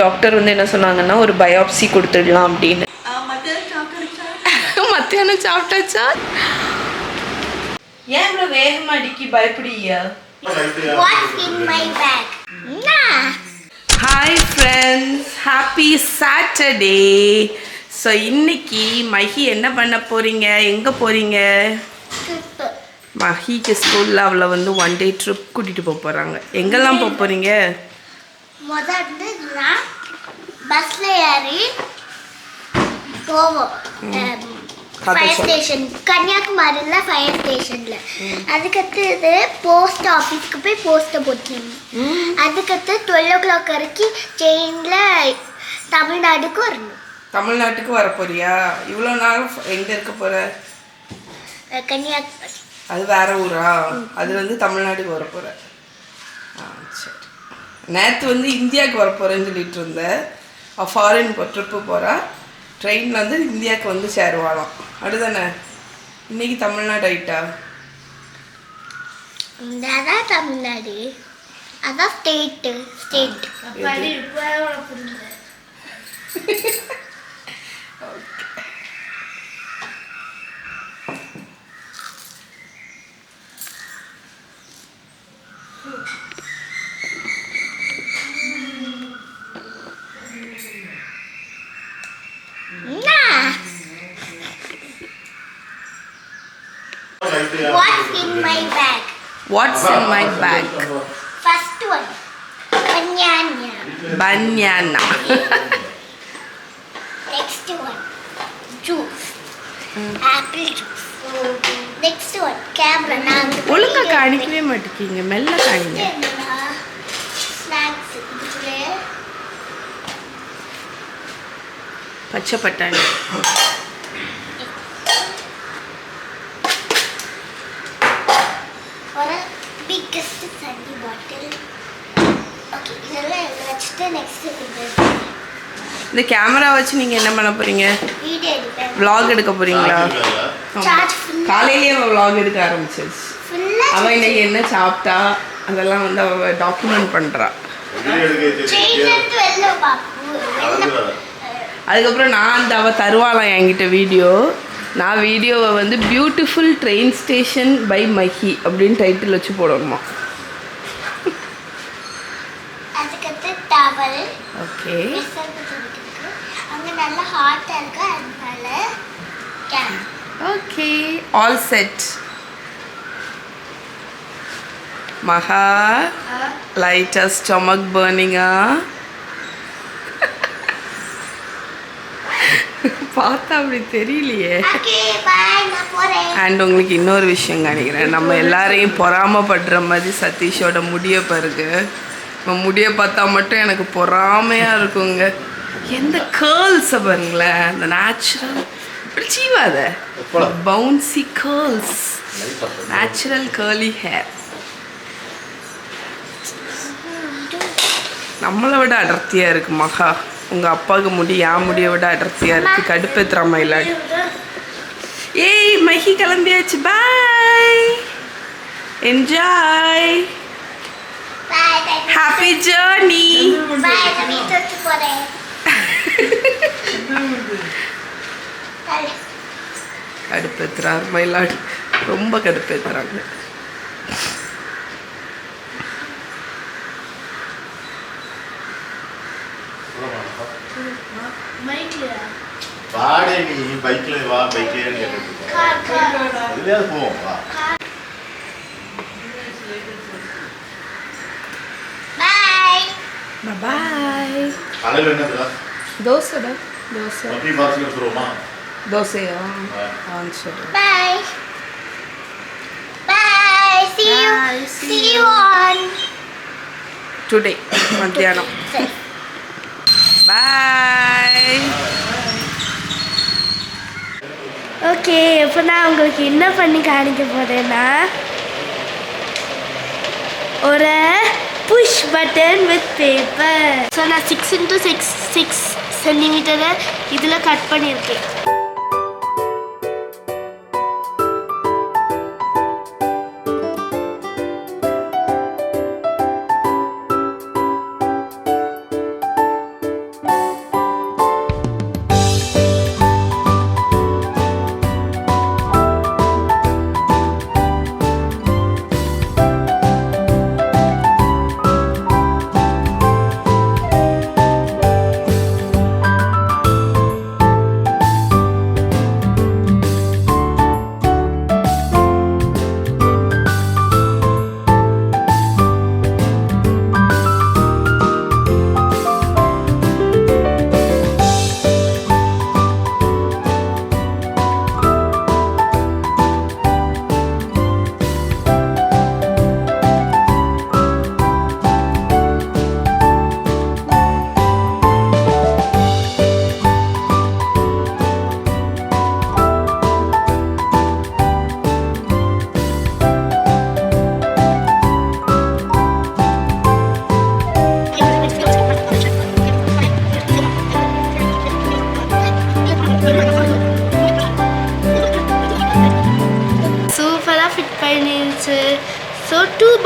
Doctor வந்து என்ன சொன்னாங்கன்னா ஒரு பயாப்சி கொடுத்துடலாம் அப்படின்னு. மத்தியானம் சாப்பிட்டாச்சா? ஏன் இவ்வளோ வேகமாக அடிக்கி பயப்படுறியா? Hi friends, happy Saturday. So இன்னைக்கு மஹி என்ன பண்ண போகிறீங்க, எங்கே போகிறீங்க? மஹிக்கு ஸ்கூலில் அவளை வந்து ஒன் டே ட்ரிப் கூட்டிகிட்டு போக போகிறாங்க. எங்கெல்லாம் போக போகிறீங்க? முதல்ல பஸ்ல ஏறி போவோம் ஃபயர் ஸ்டேஷன், கன்னியாகுமரியில ஃபயர் ஸ்டேஷன்ல. அதுக்கடுத்து போஸ்ட் ஆஃபீஸ்க்கு போய் போஸ்ட்டை போட்டணும். அதுக்கடுத்து 12 o'clock வரைக்கும் ட்ரெயின்ல தமிழ்நாடுக்கு வரணும். தமிழ்நாட்டுக்கு வர போறியா? இவ்வளோ நாள் எங்கே இருக்க போற? கன்னியாகுமரி. அது வேற ஊரா? அது வந்து தமிழ்நாட்டுக்கு வர போற. சரி. நேற்று வந்து இந்தியாவுக்கு வர போகிறேன்னு சொல்லிட்டு இருந்தேன். ஃபாரின் ட்ரிப்பு போகிறா. ட்ரெயினில் வந்து இந்தியாவுக்கு வந்து சேருவாளாம். அப்படிதானே? இன்னைக்கு தமிழ்நாடு ஆயிட்டா? அதான் தமிழ்நாடு, அதான் state. State What's in my bag? What's in my bag? First one, banana. Banana. Next one, juice. Apple juice. Next one, camera. ஒழுங்கா காணிக்கவே மாட்டேங்க, மெல்ல காணிங்க. Snacks. பச்சை பட்டாணி. ஒரு biggest sunny bottle. Okay, இதெல்லாம் வச்சுட்டு நெக்ஸ்ட் இந்த கேமரா வச்சு நீங்கள் என்ன பண்ண போகிறீங்க? வீடியோ எடுப்பேன். vlog எடுக்க போகிறீங்களா? Charge full. காலையிலேயே அவள் vlog எடுக்க ஆரம்பிச்சிருச்சு. அவள் இன்னைக்கு என்ன சாப்பிட்டா அதெல்லாம் வந்து அவள் டாக்குமெண்ட் பண்ணுறா. அதுக்கப்புறம் நான் அந்த அவள் தருவாளாம் என்கிட்ட வீடியோ. நான் வீடியோவை வந்து beautiful train station by Mahi அப்படின்னு டைட்டில் வச்சு போடணுமா? அதுக்கடுத்து டவல். ஓகே. அங்கே நல்லா ஹாட்டாக இருக்கு, அதனால கேன். Okay, all set. மகா லைட்டா ஸ்டொமக் பர்னிங்கா? பார்த்தா அப்படி தெரியலையே. அண்ட் உங்களுக்கு இன்னொரு விஷயம் காணிக்கிறேன். நம்ம எல்லாரையும் பொறாமப்படுற மாதிரி சதீஷோட முடிய பாருங்க. நம்ம முடிய பார்த்தா மட்டும் எனக்கு பொறாமையாக இருக்குங்க. எந்த கேர்ள்ஸை பாருங்களேன், அந்த நேச்சுரல் சீவாத bouncy girls, natural curly hair. நம்மளை விட அடர்த்தியாக இருக்குது மகா. உங்கள் அப்பாவுக்கு முடி என் முடியை விட அடர்த்தியாக இருக்குது. கடுப்பேத்துறாம இல்லாடி. ஏய் மஹி கிளம்பியாச்சு. பாய், என்ஜாய், ஹாப்பி ஜர்னி. கடுப்பேத்துறாரு மயிலாடி, ரொம்ப கடுப்பேத்துறாங்க. வாடே நீ பைக்ல வா, பைக்ல இதுல போவோம் வா. Bye bye. காலையில என்னடா? தோசைடா. தோசை. அப்படி பாஸ்ல போறோமா? தோசையா? சரி. Bye bye. See you on today மத்தியானம். பாய். ஓகே, இப்போ நான் உங்களுக்கு என்ன பண்ணி காணிக்க போகிறேன்னா ஒரு push button with paper. So நான் 6x6 சென்டிமீட்டரை இதில் கட் பண்ணியிருக்கேன்.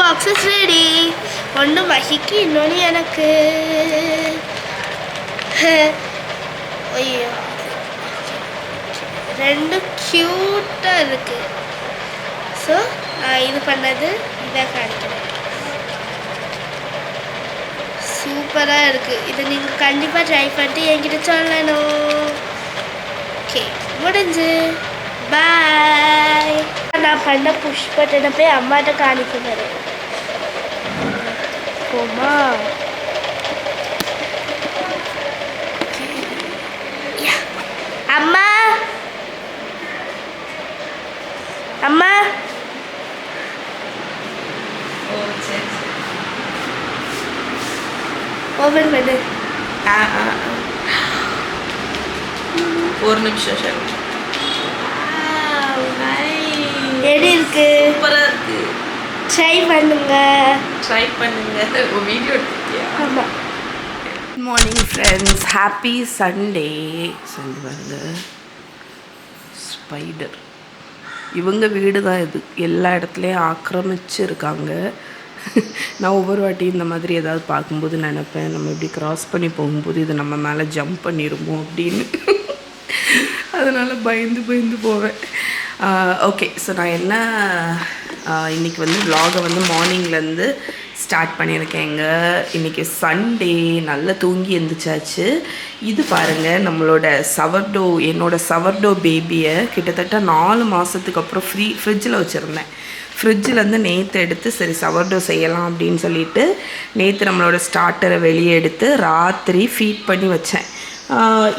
Boxes ready. ஒன்று மகிக்கு, இன்னொன்று எனக்கு. ஐயோ, ரெண்டு க்யூட்டாக இருக்கு. ஸோ நான் இது பண்ணது இதை காணிக்கிறேன். சூப்பராக இருக்குது. இதை நீங்கள் கண்டிப்பாக ட்ரை பண்ணிட்டு என்கிட்ட சொல்லணும். ஓகே, முடிஞ்சு. பாய். நான் பண்ண புஷ் பட்டனை போய் அம்மாட்ட காணிக்க போகிறேன். போமா? அம்மா அம்மா ஓபன் பண்ணு. ஒரு நிமிஷம் சார். எப்படி இருக்கு? சூப்பராக இருக்கு. ட்ரை பண்ணுங்க. வீடியோ எடுத்துக்கியா? ஆமாம். Good morning friends, happy Sunday. சொல்லி பாருங்க, ஸ்பைடர். இவங்க வீடு தான் இது. எல்லா இடத்துலையும் ஆக்கிரமிச்சு இருக்காங்க. நான் ஒவ்வொரு வாட்டி இந்த மாதிரி ஏதாவது பார்க்கும்போது நினப்பேன், நம்ம இப்படி க்ராஸ் பண்ணி போகும்போது இது நம்ம மேலே ஜம்ப் பண்ணிடுமோ அப்படின்னு. அதனால் பயந்து போவேன். ஓகே, ஸோ நான் என்ன இன்றைக்கி வந்து vlog-ஐ வந்து மார்னிங்லேருந்து ஸ்டார்ட் பண்ணியிருக்கேங்க. இன்றைக்கி சண்டே, நல்லா தூங்கி எழுந்திரிச்சாச்சு. இது பாருங்கள், நம்மளோட என்னோடய சவர்டோ பேபியை கிட்டத்தட்ட 4 மாதத்துக்கு அப்புறம் ஃப்ரிட்ஜில் வச்சுருந்தேன். ஃப்ரிட்ஜிலேருந்து நேற்று எடுத்து சரி சவர்டோ செய்யலாம் அப்படின்னு சொல்லிட்டு நேற்று நம்மளோட ஸ்டார்டரை வெளியே எடுத்து ராத்திரி ஃபீட் பண்ணி வச்சேன்.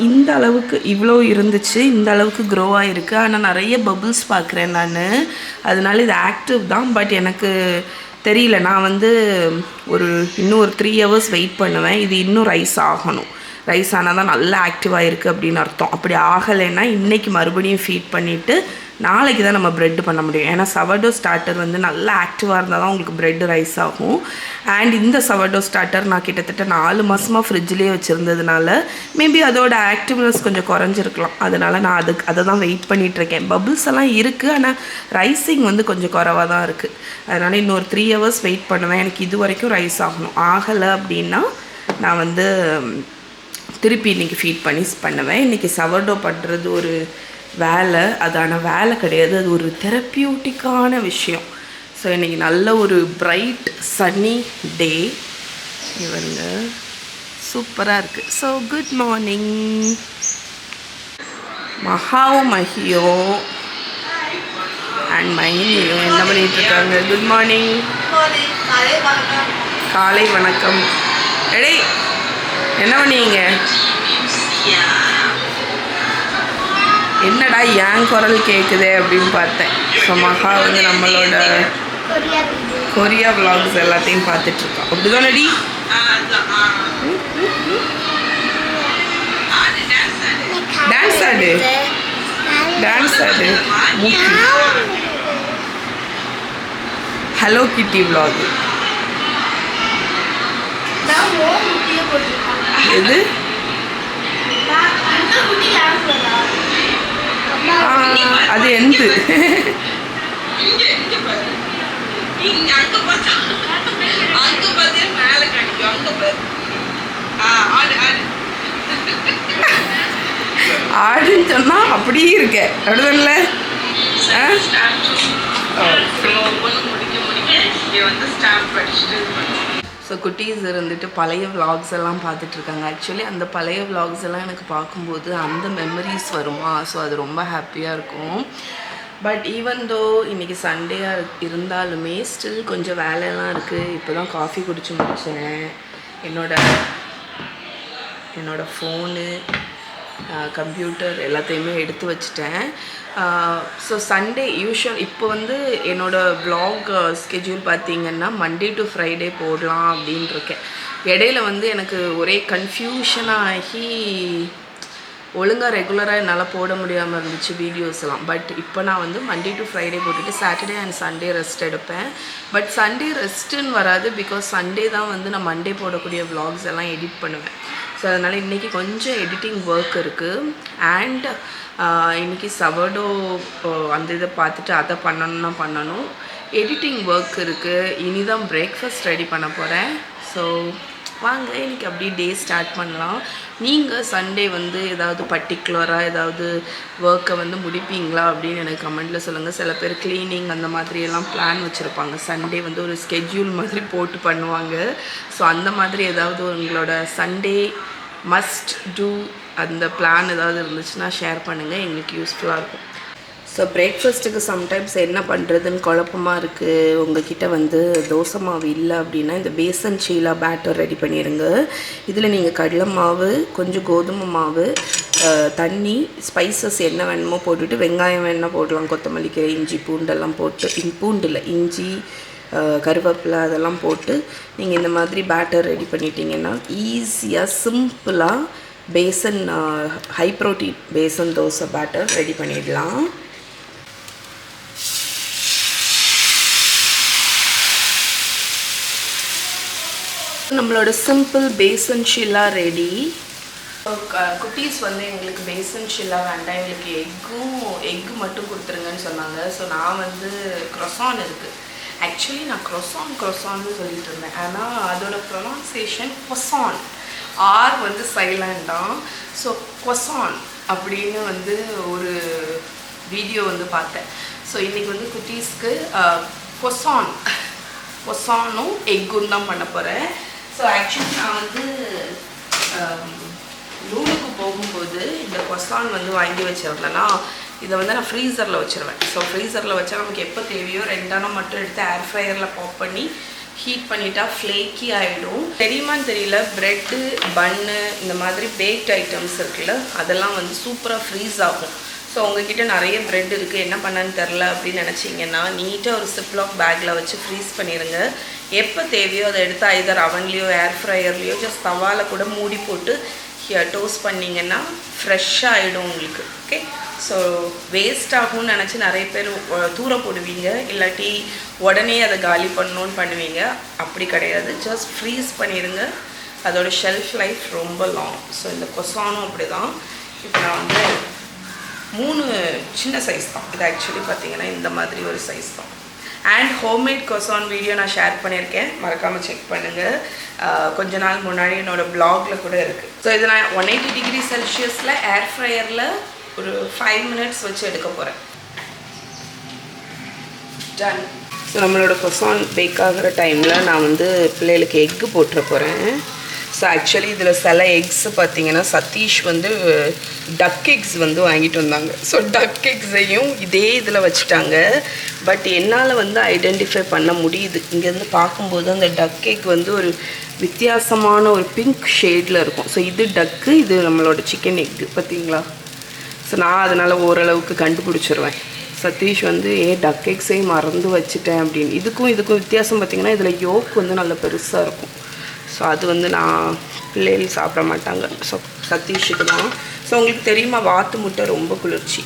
இந்த அளவுக்கு இவ்வளோ இருந்துச்சு, இந்த அளவுக்கு க்ரோ ஆகிருக்கு. ஆனால் நிறைய பபுள்ஸ் பார்க்குறேன் நான். அதனால இது ஆக்டிவ் தான். பட் எனக்கு தெரியல, நான் வந்து இன்னும் ஒரு 3 hours வெயிட் பண்ணுவேன். இது இன்னும் ரைஸ் ஆகணும். ரைஸ் ஆனால் தான் நல்லா ஆக்டிவாக இருக்குது அப்படின்னு அர்த்தம். அப்படி ஆகலைன்னா இன்றைக்கி மறுபடியும் ஃபீட் பண்ணிவிட்டு நாளைக்கு தான் நம்ம ப்ரெட் பண்ண முடியும். ஏன்னா சவர்டோ ஸ்டார்டர் வந்து நல்லா ஆக்டிவாக இருந்தால் தான் உங்களுக்கு ப்ரெட் ரைஸ் ஆகும். அண்ட் இந்த சவர்டோ ஸ்டார்டர் நான் கிட்டத்தட்ட 4 மாதமாக ஃப்ரிட்ஜ்லேயே வச்சுருந்ததுனால மேபி அதோட ஆக்டிவ்னஸ் கொஞ்சம் குறைஞ்சிருக்கலாம். அதனால் நான் அதை தான் வெயிட் பண்ணிகிட்ருக்கேன். பபுள்ஸ் எல்லாம் இருக்குது, ஆனால் ரைஸிங் வந்து கொஞ்சம் குறைவாக தான் இருக்குது. அதனால் இன்னொரு 3 hours வெயிட் பண்ணுவேன். எனக்கு இது வரைக்கும் ரைஸ் ஆகணும். ஆகலை அப்படின்னா நான் வந்து திருப்பி இன்றைக்கி ஃபீட் பண்ணி பண்ணுவேன். இன்றைக்கி சவர்டோ பண்ணுறது ஒரு வேலை, அதான வேலை கிடையாது, அது ஒரு தெரப்பியூட்டிக்கான விஷயம். ஸோ இன்றைக்கி நல்ல ஒரு பிரைட் சன்னி டே. இவங்க சூப்பராக இருக்குது. So good morning. மகாவும் மஹியோ அண்ட் மைனியும் என்ன பண்ணிகிட்ருக்காங்க? குட் மார்னிங், காலை வணக்கம். எடே என்ன பண்ணீங்க? என்னடா ஏன் குரல் கேட்குதே அப்படின்னு பார்த்தேன். ஸோ மகா வந்து நம்மளோட கொரியா விலாக்ஸ் எல்லாத்தையும் பார்த்துட்ருக்கோம். அப்படி தானடி? டான்ஸ் ஆடு, டான்ஸ் ஆடு. ஹலோ கிட்டி விலாக். எது? அது எந்த ஆடுன்னு சொன்னா அப்படியே இருக்க அப்படிதான்ல. ஸோ குட்டீஸ் இருந்துட்டு பழைய விலாக்ஸ் எல்லாம் பார்த்துட்ருக்காங்க. ஆக்சுவலி அந்த பழைய விலாக்ஸ் எல்லாம் எனக்கு பார்க்கும்போது அந்த மெமரிஸ் வருமா. ஸோ அது ரொம்ப ஹாப்பியாக இருக்கும். பட் ஈவன் தோ இன்றைக்கி சண்டேயாக இருந்தாலுமே ஸ்டில் கொஞ்சம் வேலையெல்லாம் இருக்குது. இப்போ தான் காஃபி குடிச்சு முடித்தேன். என்னோட ஃபோனு, கம்ப்யூட்டர் எல்லாத்தையுமே எடுத்து வச்சுட்டேன். ஸோ சண்டே யூஷுவல் இப்போ வந்து என்னோடய வ்ளாக் ஸ்கெட்யூல் பார்த்திங்கன்னா மண்டே டு ஃப்ரைடே போடலாம் அப்படின் இருக்கேன். இடையில வந்து எனக்கு ஒரே கன்ஃபியூஷனாகி ஒழுங்காக ரெகுலராக என்னால் போட முடியாமல் இருந்துச்சு வீடியோஸ்லாம். பட் இப்போ நான் வந்து மண்டே டு ஃப்ரைடே போட்டுட்டு சாட்டர்டே அண்ட் சண்டே ரெஸ்ட் எடுப்பேன். பட் சண்டே ரெஸ்ட்டுன்னு வராது, பிகாஸ் சண்டே தான் வந்து நான் மண்டே போடக்கூடிய வ்ளாக்ஸ் எல்லாம் எடிட் பண்ணுவேன். ஸோ அதனால் இன்றைக்கி கொஞ்சம் எடிட்டிங் ஒர்க் இருக்குது. அண்ட் இன்றைக்கி சவர்டோ அந்த இதை பார்த்துட்டு அதை பண்ணணும். எடிட்டிங் ஒர்க் இருக்குது. இனிதான் பிரேக்ஃபாஸ்ட் ரெடி பண்ண போகிறேன். ஸோ வாங்க இன்றைக்கி அப்படியே டே ஸ்டார்ட் பண்ணலாம். நீங்கள் சண்டே வந்து ஏதாவது பர்டிகுலராக ஏதாவது ஒர்க்கை வந்து முடிப்பீங்களா அப்படின்னு எனக்கு கமெண்ட்டில் சொல்லுங்கள். சில பேர் க்ளீனிங் அந்த மாதிரியெல்லாம் பிளான் வச்சுருப்பாங்க. சண்டே வந்து ஒரு ஸ்கெட்யூல் மாதிரி போட்டு பண்ணுவாங்க. ஸோ அந்த மாதிரி ஏதாவது உங்களோட சண்டே மஸ்ட் டூ அந்த பிளான் ஏதாவது இருந்துச்சுன்னா ஷேர் பண்ணுங்கள், எங்களுக்கு யூஸ்ஃபுல்லாக இருக்கும். ஸோ பிரேக்ஃபாஸ்ட்டுக்கு சம்டைம்ஸ் என்ன பண்ணுறதுன்னு குழப்பமாக இருக்குது. உங்ககிட்ட வந்து தோசை மாவு இல்லை அப்படின்னா இந்த பேசன் சீலா பேட்டர் ரெடி பண்ணிடுங்க. இதில் நீங்கள் கடலை மாவு, கொஞ்சம் கோதுமை மாவு, தண்ணி, ஸ்பைசஸ் என்ன வேணுமோ போட்டுட்டு, வெங்காயம் வேணால் போடலாம், கொத்தமல்லி கீரை, இஞ்சி பூண்டெல்லாம் போட்டு, பூண்டில் இஞ்சி, கருவேப்பிலை அதெல்லாம் போட்டு நீங்கள் இந்த மாதிரி பேட்டர் ரெடி பண்ணிட்டீங்கன்னா ஈஸியாக சிம்பிளாக besan high protein besan dosa batter ready பண்ணிடலாம். நம்மளோட சிம்பிள் பேசன் ஷில்லா ரெடி. குட்டீஸ் வந்து எங்களுக்கு பேசன் ஷில்லா வேண்டாம், எங்களுக்கு எக்கு மட்டும் கொடுத்துருங்கன்னு சொன்னாங்க. ஸோ நான் வந்து க்ரொசான் இருக்குது. ஆக்சுவலி நான் க்ரொசான்னு சொல்லிட்டு இருந்தேன். ஆனால் அதோட ப்ரொனவுன்சியேஷன் கொசான், ஆர் வந்து சைலண்டாம். ஸோ கொசான் அப்படின்னு வந்து ஒரு வீடியோ வந்து பார்த்தேன். ஸோ இன்றைக்கி வந்து குட்டீஸ்க்கு கொசானும் எக்கும் தான் பண்ண போகிறேன். ஸோ ஆக்சுவலி நான் வந்து லூலுக்கு போகும்போது இந்த கொசான் வந்து வாங்கி வச்சிருந்தேன்னா இதை வந்து நான் ஃப்ரீசரில் வச்சுருவேன். ஸோ ஃப்ரீசரில் வச்சா நமக்கு எப்போ தேவையோ 2 மட்டும் எடுத்து ஏர் ஃப்ரையரில் பாப் பண்ணி ஹீட் பண்ணிட்டா ஃப்ளேக்கி ஆகிடும். தெரியுமான்னு தெரியல, ப்ரெட்டு, பன்னு இந்த மாதிரி பேக்ட் ஐட்டம்ஸ் இருக்குல்ல, அதெல்லாம் வந்து சூப்பராக ஃப்ரீஸ் ஆகும். ஸோ உங்ககிட்ட நிறைய ப்ரெட் இருக்குது, என்ன பண்ணான்னு தெரில அப்படின்னு நினச்சிங்கன்னா நீட்டாக ஒரு சிப்லாக் பேக்கில் வச்சு ஃப்ரீஸ் பண்ணிடுங்க. எப்போ தேவையோ அதை எடுத்து ஐதர் அவன்லேயோ ஏர் ஃப்ரையர்லேயோ ஜஸ்ட் தவாவில் கூட மூடி போட்டு டோஸ்ட் பண்ணிங்கன்னா ஃப்ரெஷ்ஷாக ஆகிடும் உங்களுக்கு. ஓகே, ஸோ வேஸ்ட் ஆகும்னு நினச்சி நிறைய பேர் தூர போடுவீங்க, இல்லாட்டி உடனே அதை காலி பண்ணணுன்னு பண்ணுவீங்க. அப்படி கிடையாது, ஜஸ்ட் ஃப்ரீஸ் பண்ணிடுங்க, அதோட ஷெல்ஃப் லைஃப் ரொம்ப லாங். ஸோ இந்த கொசானும் அப்படி தான். இப்போ நான் வந்து 3 சின்ன சைஸ் தான் இது. ஆக்சுவலி பார்த்தீங்கன்னா இந்த மாதிரி ஒரு சைஸ் தான். அண்ட் ஹோம்மேட் கொசான் வீடியோ நான் ஷேர் பண்ணியிருக்கேன், மறக்காமல் செக் பண்ணுங்கள். கொஞ்ச நாள் முன்னாடி என்னோடய ப்ளாகில் கூட இருக்குது. ஸோ இது நான் 180 டிகிரி செல்சியஸில் ஏர் ஃப்ரையரில் ஒரு 5 மினிட்ஸ் வச்சு எடுக்க போகிறேன். டன். ஸோ நம்மளோட கொசான் பேக் ஆகிற டைமில் நான் வந்து பிள்ளைகளுக்கு எக்கு போட்டுற போகிறேன். ஸோ ஆக்சுவலி இதில் சில எக்ஸ் பார்த்திங்கன்னா சதீஷ் வந்து டக் எக்ஸ் வந்து வாங்கிட்டு வந்தாங்க. ஸோ டக் எக்ஸையும் இதே இதில் வச்சுட்டாங்க. பட் என்னால் வந்து ஐடென்டிஃபை பண்ண முடியுது, இங்கேருந்து பார்க்கும்போது அந்த டக் எக் வந்து ஒரு வித்தியாசமான ஒரு பிங்க் ஷேடில் இருக்கும். ஸோ இது டக்கு, இது நம்மளோட சிக்கன் எக்கு பார்த்திங்களா. ஸோ நான் அதனால் ஓரளவுக்கு கண்டுபிடிச்சிருவேன். சதீஷ் வந்து டக் எக்ஸையும் மறந்து வச்சுட்டேன் அப்படின்னு. இதுக்கும் வித்தியாசம் பார்த்திங்கன்னா இதில் யோக் வந்து நல்லா பெருசாக இருக்கும். ஸோ அது வந்து நான் பிள்ளைகள் சாப்பிட மாட்டாங்க. ஸோ சதீஷுக்கு தான். ஸோ உங்களுக்கு தெரியுமா, வாத்து முட்டை ரொம்ப குளிர்ச்சி.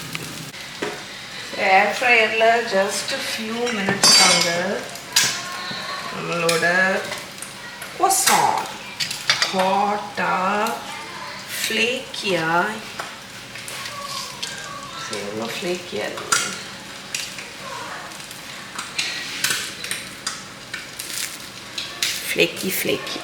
ஏர் ஃப்ரையரில் ஜஸ்ட் ஃபியூ மினிட்ஸ் தாங்க நம்மளோட கொசான் ஹாட்டாக ஃப்ளேக்கியாக, எவ்வளோ ஃப்ளேக்கியாக இருக்குது. Flaky.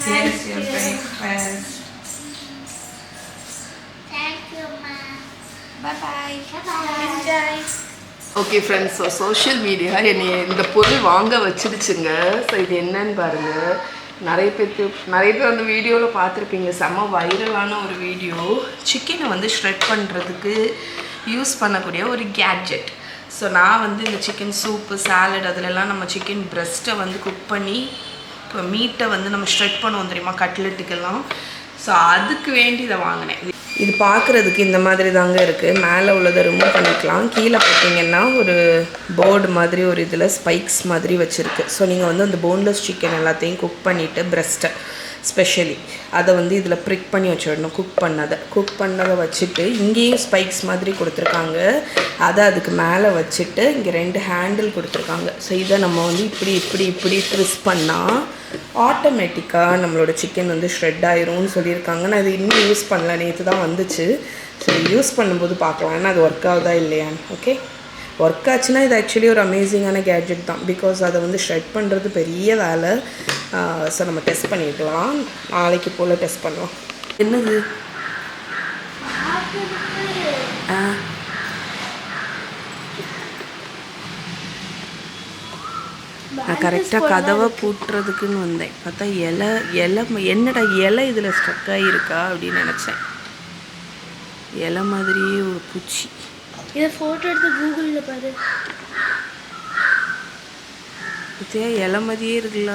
Here's your breakfast. Thank you, Ma. Bye-bye. Bye-bye. Enjoy. Okay friends, so social media என்னை இந்த பொருள் வாங்க வச்சிடுச்சுங்க. ஸோ இது என்னன்னு பாருங்கள். நிறைய பேர் வந்து வீடியோவில் பார்த்துருப்பீங்க, செம்ம வைரலான ஒரு வீடியோ. சிக்கனை வந்து ஷ்ரெட் பண்ணுறதுக்கு யூஸ் பண்ணக்கூடிய ஒரு கேட்ஜெட். ஸோ நான் வந்து இந்த சிக்கன் சூப்பு, சாலட் அதிலெல்லாம் நம்ம சிக்கன் பிரெஸ்ட்டை வந்து குக் பண்ணி இப்போ மீட்டை வந்து நம்ம ஷ்ரெட் பண்ணுவோம் தெரியுமா, கட்லெட்டுக்கெல்லாம். ஸோ அதுக்கு வேண்டி இதை வாங்கினேன். இது பார்க்குறதுக்கு இந்த மாதிரி தாங்க இருக்குது. மேலே உள்ளதை ரிமூவ் பண்ணிக்கலாம். கீழே பார்த்தீங்கன்னா ஒரு போர்டு மாதிரி ஒரு இதில் ஸ்பைக்ஸ் மாதிரி வச்சுருக்கு. ஸோ நீங்கள் வந்து அந்த போன்லெஸ் சிக்கன் எல்லாத்தையும் குக் பண்ணிவிட்டு பிரஸ்ட்டை ஸ்பெஷலி அதை வந்து இதில் ப்ரிக் பண்ணி வச்சிடணும். குக் பண்ணதை வச்சுட்டு இங்கேயும் ஸ்பைக்ஸ் மாதிரி கொடுத்துருக்காங்க. அதை அதுக்கு மேலே வச்சுட்டு இங்கே 2 ஹேண்டில் கொடுத்துருக்காங்க. ஸோ இதை நம்ம வந்து இப்படி ட்விஸ்ட் பண்ணால் ஆட்டோமேட்டிக்காக நம்மளோட சிக்கன் வந்து ஷ்ரெட் ஆயிரும்னு சொல்லியிருக்காங்க. நான் இது இன்னும் யூஸ் பண்ணல, நேற்று தான் வந்துச்சு. ஸோ யூஸ் பண்ணும்போது பார்க்கலாம் ஏன்னா அது ஒர்க் ஆகுதா இல்லையான்னு. ஓகே, ஒர்க் ஆச்சுன்னா இது ஆக்சுவலி ஒரு அமேசிங்கான கேட்ஜெட் தான். பிகாஸ் அதை வந்து ஷ்ரெட் பண்ணுறது பெரிய வேலை. ஸோ நம்ம டெஸ்ட் பண்ணிக்கலாம், நாளைக்கு போல் டெஸ்ட் பண்ணலாம். என்னது நான் கரெக்டாக கதவை பூட்டுறதுக்குன்னு வந்தேன். பார்த்தா இலை என்னடா இலை இதில் ஸ்ட்ரக் ஆகிருக்கா அப்படின்னு நினச்சேன். இலை மாதிரியே ஒரு பூச்சி. இதை ஃபோட்டோ எடுத்து கூகுளில் பாரு. இதே இலை மாதிரியே இருக்குல்ல.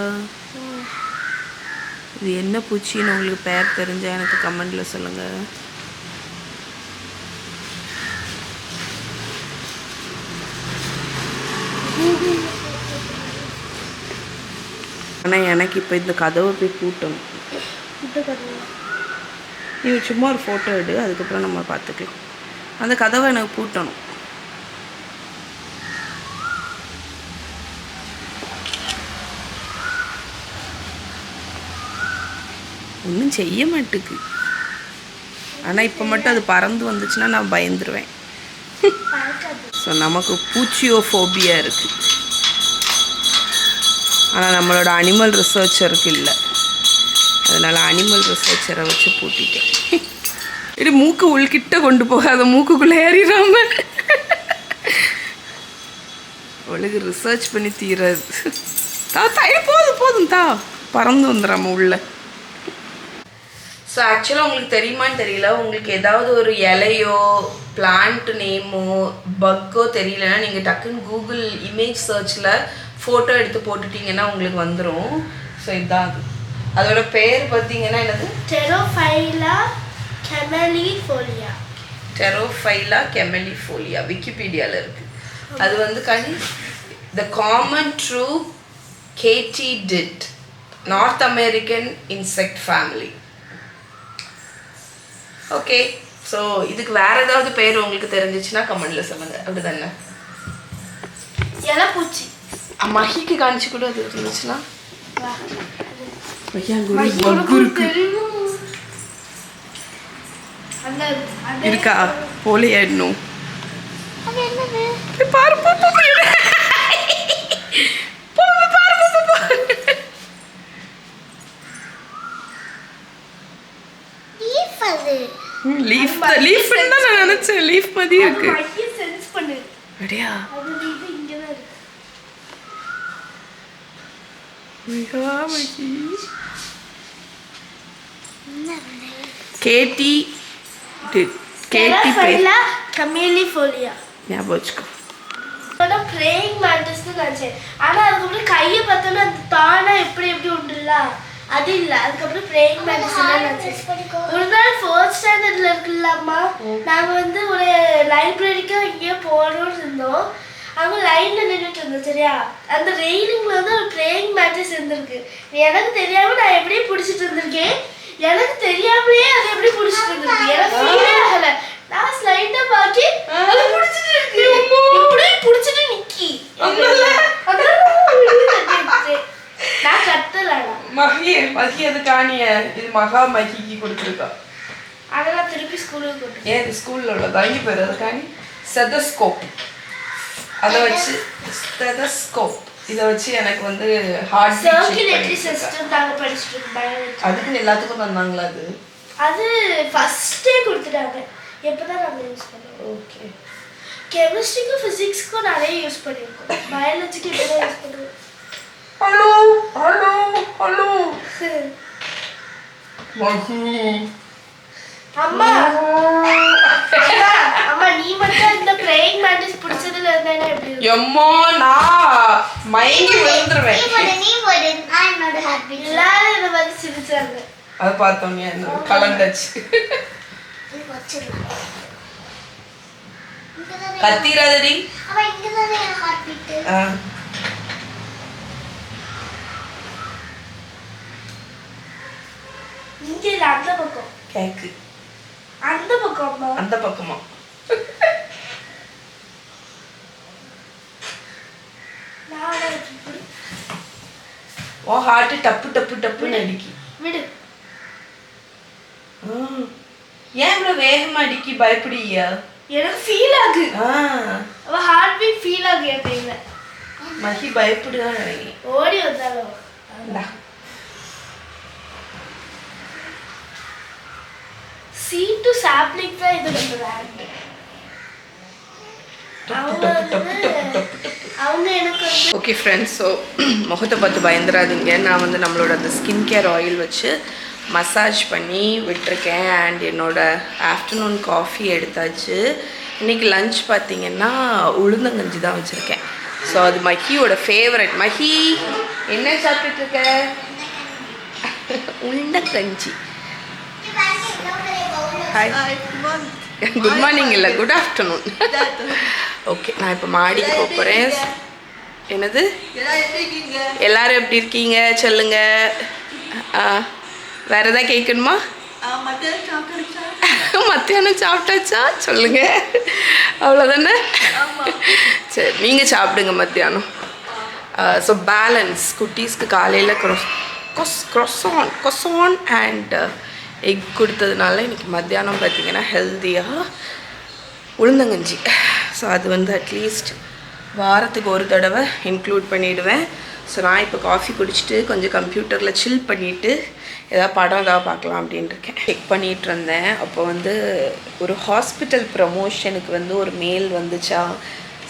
இது என்ன பூச்சின்னு உங்களுக்கு பேர் தெரிஞ்சால் எனக்கு கமெண்டில் சொல்லுங்கள். ஆனால் எனக்கு இப்போ இந்த கதவை போய் பூட்டணும். நீ சும்மா ஒரு ஃபோட்டோ எடு, அதுக்கப்புறம் நம்ம பார்த்துக்கலாம். அந்த கதவை எனக்கு பூட்டணும். ஒன்றும் செய்ய மாட்டுக்கு. ஆனால் இப்போ மட்டும் அது பறந்து வந்துச்சுன்னா நான் பயந்துருவேன். ஸோ நமக்கு பூச்சியோஃபோபியா இருக்குது. ஆனால் நம்மளோட அனிமல் ரிசர்ச்சருக்கு இல்லை. அதனால் அனிமல் ரிசர்ச்சரை வச்சு பூட்டிட்டேன். இது மூக்கு உள்கிட்ட கொண்டு போகாத, மூக்குக்குள்ளே ஏறிடாம அவளுக்கு ரிசர்ச் பண்ணி தீராது. போதும் பறந்து வந்துடாம உள்ள. ஸோ ஆக்சுவலாக உங்களுக்கு தெரியுமான்னு தெரியல, உங்களுக்கு ஏதாவது ஒரு இலையோ பிளான்ட் நேமோ பக்கோ தெரியலன்னா நீங்கள் டக்குன்னு கூகுள் இமேஜ் சர்ச்சில் ஃபோட்டோ எடுத்து போட்டுட்டிங்கன்னா உங்களுக்கு வந்துடும். ஸோ இதுதான் அது. அதோட பேர் பார்த்தீங்கன்னா என்னது? டெரோஃபைலா கெமலிஃபோலியா. டெரோஃபைலா கெமலிஃபோலியா விக்கிபீடியாவில் இருக்குது. அது வந்து the common true katydid North American insect family. Okay, so இதுக்கு வேறு ஏதாவது பேர் உங்களுக்கு தெரிஞ்சிச்சுன்னா கமெண்டில் சொல்லுங்கள். அப்படி தானே? இலைப்பூச்சி. மஹிக்கு காணிச்சு கூட அது இருந்துச்சுன்னா இருக்கா போலியா இன்னும் பாரு. லீஃப் தான் நான் நினைச்சேன். லீஃப் மாதிரி இருக்கு. அப்படியா? கேட்டி கெமலிஃபோலியா ஞாபகம் வச்சுக்கோ. ப்ரேயிங் மேண்டிஸ்னு நினச்சேன். ஆனால் அதுக்கப்புறம் கையை பார்த்தோன்னா அது தானா எப்படி உண்டுல்ல, அது இல்லை. அதுக்கப்புறம் ப்ரேயிங் மேண்டிஸ் நினச்சேன். ஒரு நாள் 4th ஸ்டாண்டர்டில் இருக்குல்லம்மா, நாங்கள் வந்து ஒரு லைப்ரரிக்கும் எங்கேயோ போகணும்னு இருந்தோம். அவங்க லைனில் நின்றுட்டு இருந்தோம். சரியா, அந்த ரெயிலிங்கில் வந்து ஒரு ப்ரேயிங் மேண்டிஸ் இருந்திருக்கு. எனக்கு தெரியாமல் நான் எப்படியே பிடிச்சிட்டு இருந்திருக்கேன். எனக்கு தெரியாமலே அது எப்படி பிடிச்சிட்டு இருந்திருக்கு. எனக்கு ஃபீலே ஆகலை. நான் ஸ்லைட்டா பாக்கி அது புடிச்சிட்டு இருக்கு. இப்படியே புடிச்சிட்டு நிக்கி. நான் கத்தலடா. மஹி அது காணிய இது மகா மஹிக்கு கொடுத்துருக்கா. அதெல்லாம் திருப்பி ஸ்கூலுக்கு கொண்டு. ஏன் ஸ்கூல்ல உள்ள தாங்கி பேர் அது காணி ஸ்டெதஸ்கோப். அதை வச்சு ஸ்டெதஸ்கோப் இதை வச்சு எனக்கு வந்து ஹார்ட் சர்க்குலேட்டரி சிஸ்டம் தாங்க படிச்சிட்டு இருக்கேன். அதுக்கு எல்லாத்துக்கும் தந்தாங்களா? அது ஃபர்ஸ்டே கொடுத்துட்டாங்க. எப்பதான் நாங்கள் யூஸ் பண்ணுவோம். ஓகே, கெமிஸ்ட்ரிக்கும் ஃபிசிக்ஸ்க்கும் நிறைய யூஸ் பண்ணியிருக்கோம். பயாலஜிக்கு இப்போ தான் யூஸ் பண்ணுவோம். ஹலோ அம்மா அம்மா நீ மட்டும் இந்த ப்ரேயிங் மேண்டிஸ் பிடிச்சதுல இருந்தானே எப்படி இருக்கு? அம்மா நான் மயங்கி விழுந்துருவேன். எல்லாரும் இதை வந்து சிரிச்சாங்க. அதை பார்த்தோன்னே கலண்டாச்சு. கத்திராதடி. அந்த பக்கம் கேக்கு. அந்த பக்கம் அந்த பக்கமா? ஓ ஹார்ட் டப்பு டப்பு டப்புன்னு அடிக்கி. விடு. ஏன் இவ்வளவு வேகமா அடிக்கி? பயப்படியா? எனக்கு ஃபீல் ஆகு. அவ ஹார்ட் பீட் ஃபீல் ஆகு என் கையில. மகி பயப்படுதா? ஓடி வந்தாலோ. சீட்டு சாப்லிங் தான் இது பண்றாங்க. ஓகே ஃப்ரெண்ட்ஸ், ஸோ முகத்தை பார்த்து பயந்துடாதீங்க. நான் வந்து நம்மளோட அந்த ஸ்கின் கேர் ஆயில் வச்சு மசாஜ் பண்ணி விட்டுருக்கேன். அண்ட் என்னோடய ஆஃப்டர்நூன் காஃபி எடுத்தாச்சு. இன்றைக்கி லஞ்ச் பார்த்திங்கன்னா உளுந்தங்கஞ்சி தான் வச்சுருக்கேன். ஸோ அது மஹியோட ஃபேவரட். மஹி என்ன சாப்பிட்டுருக்க? உளுந்தங்கஞ்சி. ஹாய், குட் மார்னிங் இல்லை, குட் ஆஃப்டர்நூன். ஓகே, நான் இப்போ மாடிக்கு போகிறேன். என்னது? எல்லாரும் எப்படி இருக்கீங்க சொல்லுங்க. வேற எதாவது கேட்கணுமா? மத்தியானம் சாப்பிட்டாச்சா சொல்லுங்க. அவ்வளோதானே? சரி, நீங்கள் சாப்பிடுங்க மத்தியானம். ஸோ பேலன்ஸ் குட்டீஸ்க்கு காலையில் கொசான் அண்ட் எக் கொடுத்ததுனால இன்றைக்கி மத்தியானம் பார்த்திங்கன்னா ஹெல்த்தியாக உளுந்தங்கஞ்சி. ஸோ அது வந்து அட்லீஸ்ட் வாரத்துக்கு ஒரு தடவை இன்க்ளூட் பண்ணிவிடுவேன். ஸோ நான் இப்போ காஃபி குடிச்சிட்டு கொஞ்சம் கம்ப்யூட்டரில் சில் பண்ணிவிட்டு ஏதாவது படம் ஏதாவது பார்க்கலாம் அப்படின்ட்டு இருக்கேன். செக் பண்ணிகிட்டு இருந்தேன். அப்போ வந்து ஒரு ஹாஸ்பிட்டல் ப்ரமோஷனுக்கு வந்து ஒரு மெயில் வந்துச்சா.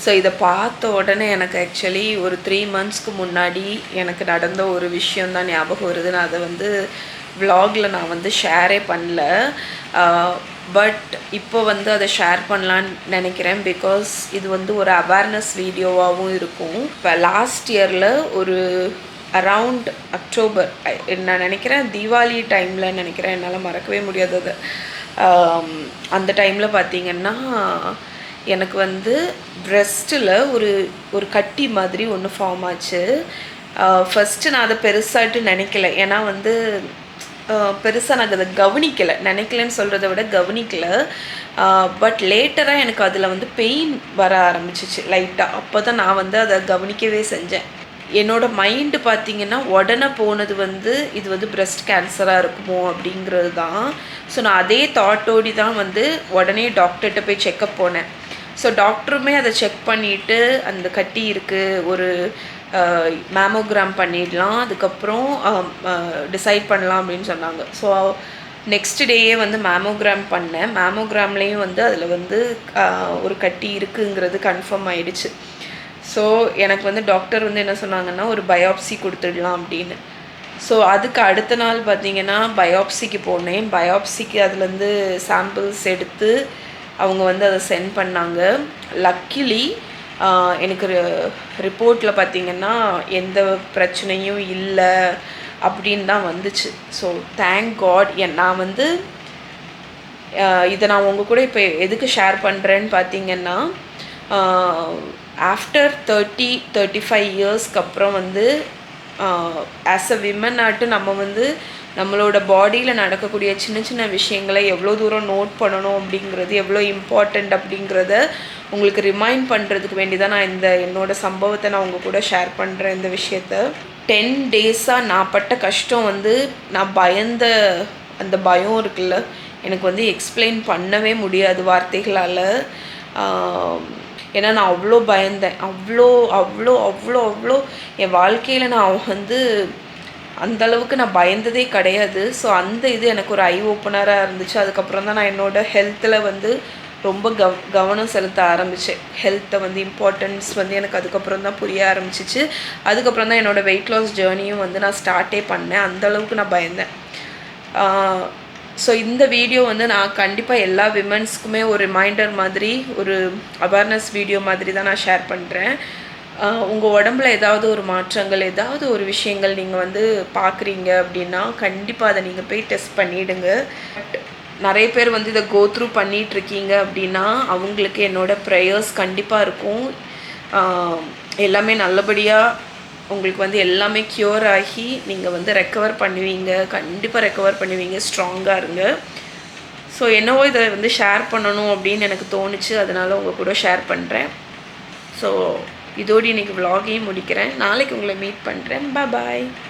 ஸோ இதை பார்த்த உடனே எனக்கு ஆக்சுவலி ஒரு 3 monthsக்கு முன்னாடி எனக்கு நடந்த ஒரு விஷயந்தான் ஞாபகம் வருது. நான் அதை வந்து விலாகில் நான் வந்து ஷேரே பண்ணல. பட் இப்போ வந்து அதை ஷேர் பண்ணலான்னு நினைக்கிறேன். பிகாஸ் இது வந்து ஒரு அவேர்னஸ் வீடியோவாகவும் இருக்கும். இப்போ லாஸ்ட் இயரில் ஒரு அரவுண்ட் அக்டோபர் நான் நினைக்கிறேன், தீபாவளி டைமில் நினைக்கிறேன், என்னால் மறக்கவே முடியாது அது. அந்த டைமில் பார்த்திங்கன்னா எனக்கு வந்து ப்ரெஸ்ட்டில் ஒரு கட்டி மாதிரி ஒன்று ஃபார்ம் ஆச்சு. ஃபஸ்ட்டு நான் அதை பெருசாகிட்டு நினைக்கல. ஏன்னா வந்து பெருசாக நான் அதை கவனிக்கலை. நினைக்கலன்னு சொல்கிறத விட கவனிக்கலை. பட் லேட்டராக எனக்கு அதில் வந்து பெயின் வர ஆரம்பிச்சிச்சு லைட்டாக. அப்போ தான் நான் வந்து அதை கவனிக்கவே செஞ்சேன். என்னோடய மைண்டு பார்த்திங்கன்னா உடனே போனது வந்து இது வந்து ப்ரெஸ்ட் கேன்சராக இருக்குமோ அப்படிங்கிறது தான். ஸோ நான் அதே தாட்டோடி தான் வந்து உடனே டாக்டர்கிட்ட போய் செக்கப் போனேன். ஸோ டாக்டருமே அதை செக் பண்ணிவிட்டு அந்த கட்டி இருக்குது, ஒரு மேமோகிராம் பண்ணிடலாம், அதுக்கப்புறம் டிசைட் பண்ணலாம் அப்படின்னு சொன்னாங்க. ஸோ நெக்ஸ்ட் டேயே வந்து மேமோகிராம் பண்ணேன். மேமோகிராம்லேயும் வந்து அதில் வந்து ஒரு கட்டி இருக்குங்கிறது கன்ஃபார்ம் ஆகிடுச்சு. ஸோ எனக்கு வந்து டாக்டர் வந்து என்ன சொன்னாங்கன்னா ஒரு பயாப்சி கொடுத்துடலாம் அப்படின்னு. ஸோ அதுக்கு அடுத்த நாள் பார்த்திங்கன்னா பயாப்சிக்கு போனேன். பயாப்சிக்கு அதுலேருந்து சாம்பிள்ஸ் எடுத்து அவங்க வந்து அதை சென்ட் பண்ணாங்க. லக்கிலி எனக்கு ரிப்போர்ட்டில் பார்த்திங்கன்னா எந்த பிரச்சனையும் இல்லை அப்படின்னு தான் வந்துச்சு. So thank God. நான் வந்து இதை நான் உங்கள் கூட இப்போ எதுக்கு ஷேர் பண்ணுறேன்னு பார்த்திங்கன்னா, ஆஃப்டர் 30-35 இயர்ஸ்க்கு அப்புறம் வந்து ஆஸ் அ விமன் ஆட்டு நம்ம வந்து நம்மளோட பாடியில் நடக்கக்கூடிய சின்ன சின்ன விஷயங்களை எவ்வளோ தூரம் நோட் பண்ணணும் அப்படிங்கிறது எவ்வளோ இம்பார்ட்டண்ட் அப்படிங்கிறத உங்களுக்கு ரிமைண்ட் பண்ணுறதுக்கு வேண்டி தான் நான் என்னோடய சம்பவத்தை நான் உங்கள் கூட ஷேர் பண்ணுறேன். இந்த விஷயத்த 10 டேஸாக நான் பட்ட கஷ்டம் வந்து நான் பயந்த அந்த பயம் இருக்குல்ல, எனக்கு வந்து எக்ஸ்பிளைன் பண்ணவே முடியாது வார்த்தைகளால். ஏன்னா நான் அவ்வளோ பயந்தேன். அவ்வளோ என் வாழ்க்கையில் நான் வந்து அந்தளவுக்கு நான் பயந்ததே கிடையாது. ஸோ அந்த இது எனக்கு ஒரு ஐ ஓப்பனராக இருந்துச்சு. அதுக்கப்புறம் தான் நான் என்னோடய ஹெல்த்தில் வந்து ரொம்ப கவனம் செலுத்த ஆரம்பித்தேன். ஹெல்த்தை வந்து இம்பார்ட்டன்ஸ் வந்து எனக்கு அதுக்கப்புறம் தான் புரிய ஆரம்பிச்சிச்சு. அதுக்கப்புறம் தான் என்னோடய வெயிட் லாஸ் ஜேர்னியும் வந்து நான் ஸ்டார்ட்டே பண்ணேன். அந்தளவுக்கு நான் பயந்தேன். ஸோ இந்த வீடியோ வந்து நான் கண்டிப்பாக எல்லா விமன்ஸ்க்குமே ஒரு ரிமைண்டர் மாதிரி, ஒரு அவேர்னஸ் வீடியோ மாதிரி தான் நான் ஷேர் பண்ணுறேன். உங்கள் உடம்புல ஏதாவது ஒரு மாற்றங்கள், ஏதாவது ஒரு விஷயங்கள் நீங்கள் வந்து பார்க்குறீங்க அப்படின்னா கண்டிப்பாக அதை நீங்கள் போய் டெஸ்ட் பண்ணிவிடுங்க. பட் நிறைய பேர் வந்து இதை கோத்ரூ பண்ணிகிட்ருக்கீங்க அப்படின்னா அவங்களுக்கு என்னோடய ப்ரேயர்ஸ் கண்டிப்பாக இருக்கும். எல்லாமே நல்லபடியாக உங்களுக்கு வந்து எல்லாமே க்யூர் ஆகி நீங்கள் வந்து ரெக்கவர் பண்ணுவீங்க, கண்டிப்பாக ரெக்கவர் பண்ணுவீங்க. ஸ்ட்ராங்காக இருங்க. ஸோ என்னவோ இதை வந்து ஷேர் பண்ணணும் அப்படின்னு எனக்கு தோணுச்சு, அதனால் உங்கள் கூட ஷேர் பண்ணுறேன். ஸோ இதோடு இன்றைக்கி விலாகையும் முடிக்கிறேன். நாளைக்கு உங்களை மீட் பண்ணுறேன். பாய்.